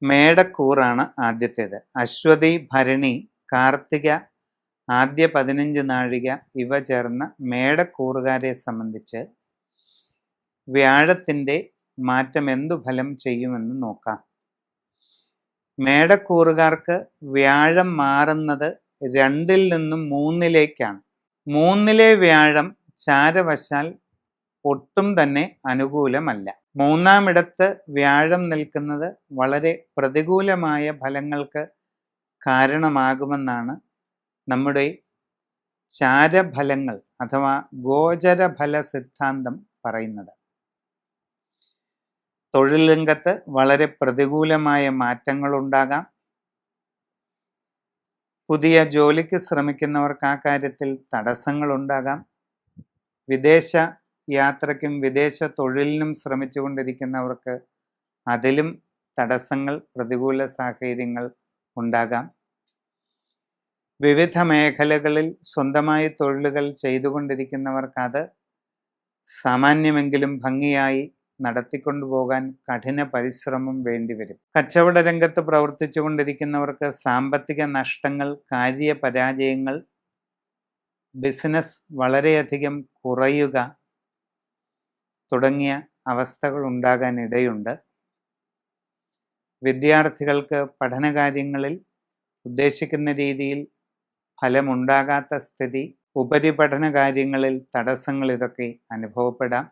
മേടക്കൂറാണ് ആദ്യത്തേത്. അശ്വതി, ഭരണി, കാർത്തിക ആദ്യ 15 നാഴിക ഇവ ചേർന്ന മേടക്കൂറുകാരെ സംബന്ധിച്ച് വ്യാഴത്തിൻ്റെ മാറ്റം എന്തു ഫലം ചെയ്യുമെന്ന് നോക്കാം. മേടക്കൂറുകാർക്ക് വ്യാഴം മാറുന്നത് 2-ൽ നിന്നും 3-ലേക്കാണ്. 3-ലെ വ്യാഴം ചാരവശാൽ ഒട്ടും തന്നെ അനുകൂലമല്ല. 3-ാമിടത്ത് വ്യാഴം നിൽക്കുന്നത് വളരെ പ്രതികൂലമായ ഫലങ്ങൾക്ക് കാരണമാകുമെന്നാണ് നമ്മുടെ ചാരഫലങ്ങൾ അഥവാ ഗോചരഫല സിദ്ധാന്തം പറയുന്നത്. തൊഴിൽ രംഗത്ത് വളരെ പ്രതികൂലമായ മാറ്റങ്ങളുണ്ടാകാം. പുതിയ ജോലിക്ക് ശ്രമിക്കുന്നവർക്ക് ആ കാര്യത്തിൽ തടസ്സങ്ങളുണ്ടാകാം. വിദേശ യാത്രയ്ക്കും വിദേശ തൊഴിലിനും ശ്രമിച്ചുകൊണ്ടിരിക്കുന്നവർക്ക് അതിലും തടസ്സങ്ങൾ, പ്രതികൂല സാഹചര്യങ്ങൾ ഉണ്ടാകാം. വിവിധ മേഖലകളിൽ സ്വന്തമായി തൊഴിലുകൾ ചെയ്തുകൊണ്ടിരിക്കുന്നവർക്ക് അത് സാമാന്യമെങ്കിലും ഭംഗിയായി നടത്തിക്കൊണ്ടുപോകാൻ കഠിന പരിശ്രമം വേണ്ടിവരും. കച്ചവട രംഗത്ത് പ്രവർത്തിച്ചു കൊണ്ടിരിക്കുന്നവർക്ക് സാമ്പത്തിക നഷ്ടങ്ങൾ, കാര്യപരാജയങ്ങൾ, ബിസിനസ് വളരെയധികം കുറയുക തുടങ്ങിയ അവസ്ഥകൾ ഉണ്ടാകാൻ ഇടയുണ്ട്. വിദ്യാർത്ഥികൾക്ക് പഠനകാര്യങ്ങളിൽ ഉദ്ദേശിക്കുന്ന രീതിയിൽ ഫലമുണ്ടാകാത്ത സ്ഥിതി, ഉപരിപഠന കാര്യങ്ങളിൽ തടസ്സങ്ങൾ ഇതൊക്കെ അനുഭവപ്പെടാം.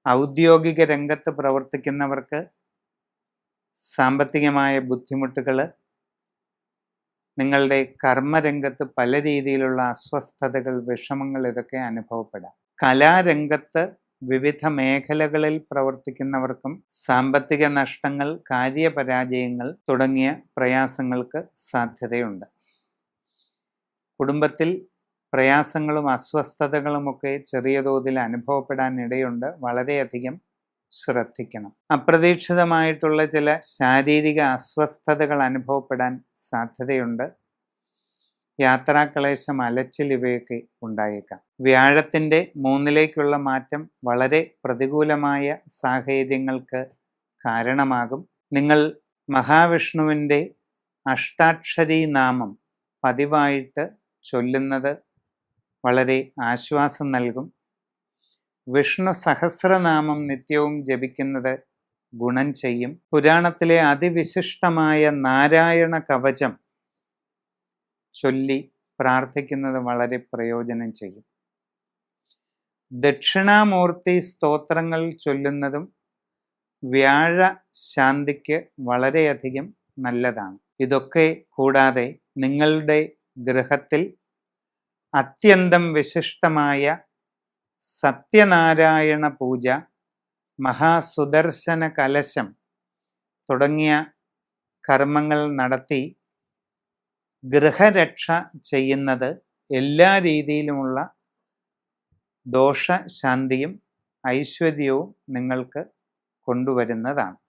ഔദ്യോഗിക രംഗത്ത് പ്രവർത്തിക്കുന്നവർക്ക് സാമ്പത്തികമായ ബുദ്ധിമുട്ടുകൾ, നിങ്ങളുടെ കർമ്മരംഗത്ത് പല രീതിയിലുള്ള അസ്വസ്ഥതകൾ, വിഷമങ്ങൾ ഇതൊക്കെ അനുഭവപ്പെടാം. കലാരംഗത്ത് വിവിധ മേഖലകളിൽ പ്രവർത്തിക്കുന്നവർക്കും സാമ്പത്തിക നഷ്ടങ്ങൾ, കാര്യപരാജയങ്ങൾ തുടങ്ങിയ പ്രയാസങ്ങൾക്ക് സാധ്യതയുണ്ട്. കുടുംബത്തിൽ പ്രയാസങ്ങളും അസ്വസ്ഥതകളുമൊക്കെ ചെറിയ തോതിൽ അനുഭവപ്പെടാൻ ഇടയുണ്ട്. വളരെയധികം ശ്രദ്ധിക്കണം. അപ്രതീക്ഷിതമായിട്ടുള്ള ചില ശാരീരിക അസ്വസ്ഥതകൾ അനുഭവപ്പെടാൻ സാധ്യതയുണ്ട്. യാത്രാക്ലേശം, അലച്ചിൽ ഇവയൊക്കെ ഉണ്ടായേക്കാം. വ്യാഴത്തിൻ്റെ 3-ലേക്കുള്ള മാറ്റം വളരെ പ്രതികൂലമായ സാഹചര്യങ്ങൾക്ക് കാരണമാകും. നിങ്ങൾ മഹാവിഷ്ണുവിൻ്റെ അഷ്ടാക്ഷരി നാമം പതിവായിട്ട് ചൊല്ലുന്നത് വളരെ ആശ്വാസം നൽകും. വിഷ്ണു സഹസ്രനാമം നിത്യവും ജപിക്കുന്നത് ഗുണം ചെയ്യും. പുരാണത്തിലെ അതിവിശിഷ്ടമായ നാരായണ കവചം ചൊല്ലി പ്രാർത്ഥിക്കുന്നത് വളരെ പ്രയോജനം ചെയ്യും. ദക്ഷിണാമൂർത്തി സ്തോത്രങ്ങൾ ചൊല്ലുന്നതും വ്യാഴ ശാന്തിക്ക് വളരെയധികം നല്ലതാണ്. ഇതൊക്കെ കൂടാതെ നിങ്ങളുടെ ഗൃഹത്തിൽ അത്യന്തം വിശിഷ്ടമായ സത്യനാരായണ പൂജ, മഹാസുദർശന കലശം തുടങ്ങിയ കർമ്മങ്ങൾ നടത്തി ഗൃഹരക്ഷ ചെയ്യുന്നത് എല്ലാ രീതിയിലുമുള്ള ദോഷശാന്തിയും ഐശ്വര്യവും നിങ്ങൾക്ക് കൊണ്ടുവരുന്നതാണ്.